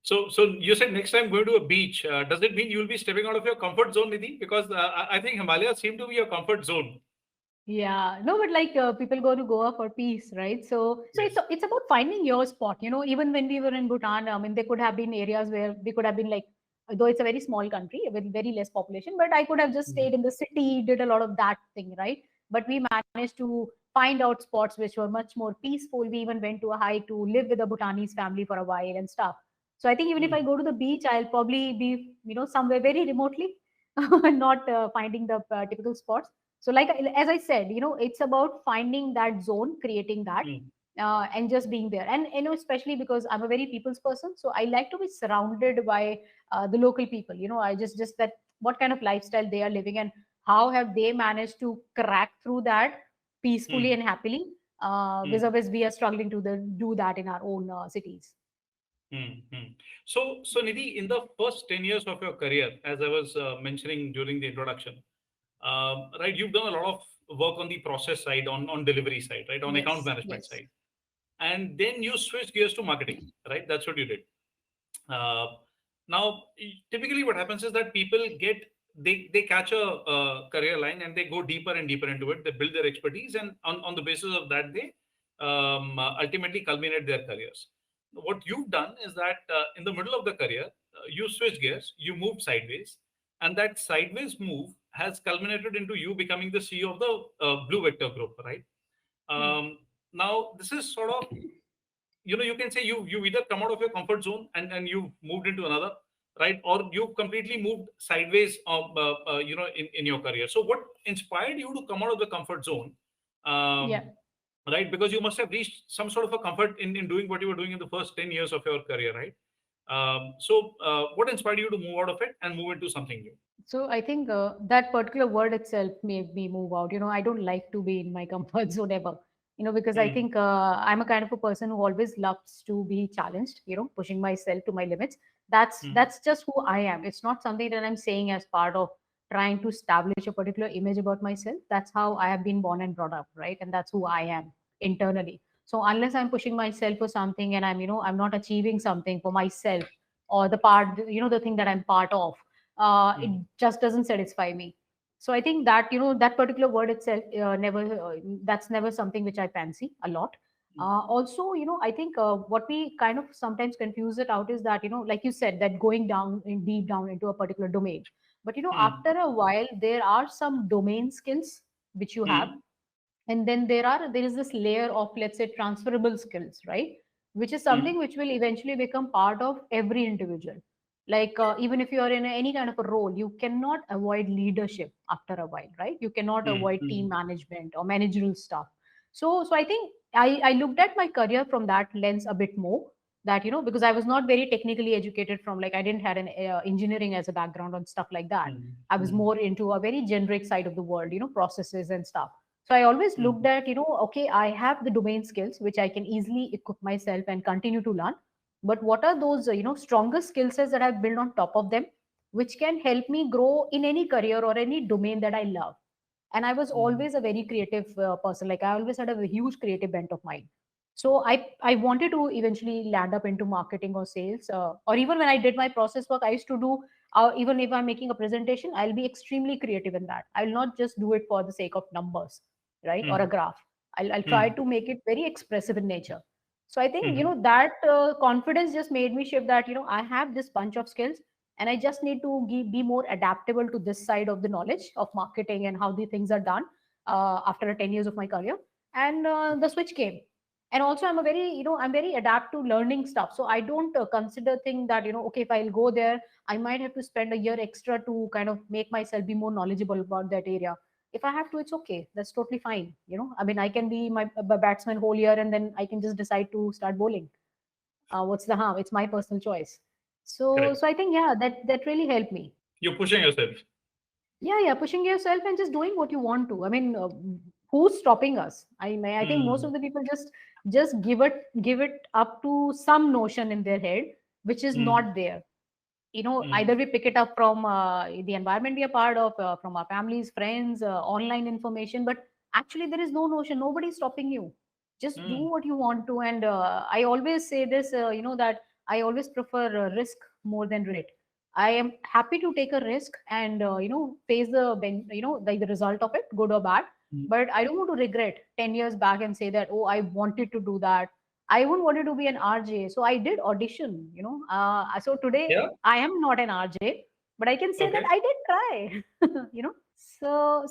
So you said next time going to a beach. Does it mean you will be stepping out of your comfort zone, Nidhi? Because I think Himalayas seem to be your comfort zone. Yeah, no, but like people go to Goa for peace, right? So Yes. it's about finding your spot. Even when we were in Bhutan, I mean, there could have been areas where we could have been like, though it's a very small country with very less population, but I could have just Mm. stayed in the city, did a lot of that thing, right? But we managed to find out spots which were much more peaceful. We even went to a hike to live with a Bhutanese family for a while and stuff. So I think even if I Mm. go to the beach, I'll probably be, somewhere very remotely, not finding the typical spots. So like as I said, it's about finding that zone, creating that, Mm. and just being there. And especially because I'm a very people's person, so I like to be surrounded by the local people. I just that what kind of lifestyle they are living and how have they managed to crack through that peacefully Mm. and happily, Mm. vis-a-vis we are struggling to do that in our own cities. Mm. Mm. So Nidhi, in the first 10 years of your career, as I was mentioning during the introduction, right, you've done a lot of work on the process side, on delivery side, right, on account Yes, management yes. side, and then you switched gears to marketing, right? That's what you did. Uh, Now, typically, what happens is that people they catch a career line and they go deeper and deeper into it. They build their expertise, and on the basis of that, they ultimately culminate their careers. What you've done is that in the middle of the career, you switch gears, you moved sideways, and that sideways move has culminated into you becoming the CEO of the Blue Vector Group, right? Hmm. Now, this is sort of, you can say you either come out of your comfort zone and you've moved into another, right, or you've completely moved sideways, in your career. So what inspired you to come out of the comfort zone, Yeah. right? Because you must have reached some sort of a comfort in doing what you were doing in the first 10 years of your career, right? What inspired you to move out of it and move into something new? So I think that particular word itself made me move out. I don't like to be in my comfort zone ever. Because I Mm. think I'm a kind of a person who always loves to be challenged. Pushing myself to my limits. That's Mm. that's just who I am. It's not something that I'm saying as part of trying to establish a particular image about myself. That's how I have been born and brought up, right? And that's who I am internally. So unless I'm pushing myself for something and I'm not achieving something for myself or the part, the thing that I'm part of, it Mm. just doesn't satisfy me. So I think that that particular word itself, never that's never something which I fancy a lot. Mm. Also, I think what we kind of sometimes confuse it out is that, like you said, that going down in deep down into a particular domain. But Mm. after a while there are some domain skills which you have, Mm. and then there is this layer of, let's say, transferable skills, right, which is Mm. something which will eventually become part of every individual. Like even if you are in any kind of a role, you cannot avoid leadership after a while, right? You cannot Mm. avoid team Mm. management or managerial stuff. So I think I looked at my career from that lens a bit more, that because I was not very technically educated, from like I didn't have an engineering as a background and stuff like that. Mm. I was Mm. more into a very generic side of the world, processes and stuff. So I always Mm. looked at, okay, I have the domain skills which I can easily equip myself and continue to learn. But what are those, stronger skill sets that I've built on top of them, which can help me grow in any career or any domain that I love? And I was Mm. always a very creative person. Like I always had a huge creative bent of mine. So I wanted to eventually land up into marketing or sales, or even when I did my process work, I used to do. Even if I'm making a presentation, I'll be extremely creative in that. I'll not just do it for the sake of numbers, right, or a Mm. graph. I'll try Mm. to make it very expressive in nature. So I think Mm. that confidence just made me shift that I have this bunch of skills, and I just need to be more adaptable to this side of the knowledge of marketing and how the things are done after 10 years of my career. And the switch came. And also I'm very adapt to learning stuff, so I don't consider thing that okay, if I'll go there, I might have to spend a year extra to kind of make myself be more knowledgeable about that area. If I have to, it's okay, that's totally fine. I mean, I can be my batsman whole year and then I can just decide to start bowling. What's the harm? It's my personal choice. So Correct. so I think, yeah, that really helped me. You're pushing yourself. Yeah, pushing yourself and just doing what you want to. I mean, who's stopping us? I think most Mm. of the people just give it up to some notion in their head which is Mm. not there. Mm. Either we pick it up from the environment we are part of, from our families, friends, online information, but actually there is no notion. Nobody's stopping you. Just do Mm. what you want to. And I always say this, that I always prefer risk more than regret. I am happy to take a risk and face like the result of it, good or bad. Mm. But I don't want to regret 10 years back and say that, oh, I wanted to do that. I wouldn't wanted to be an RJ, so I did audition. So today Yeah. I am not an RJ, but I can say that Okay. I did try. So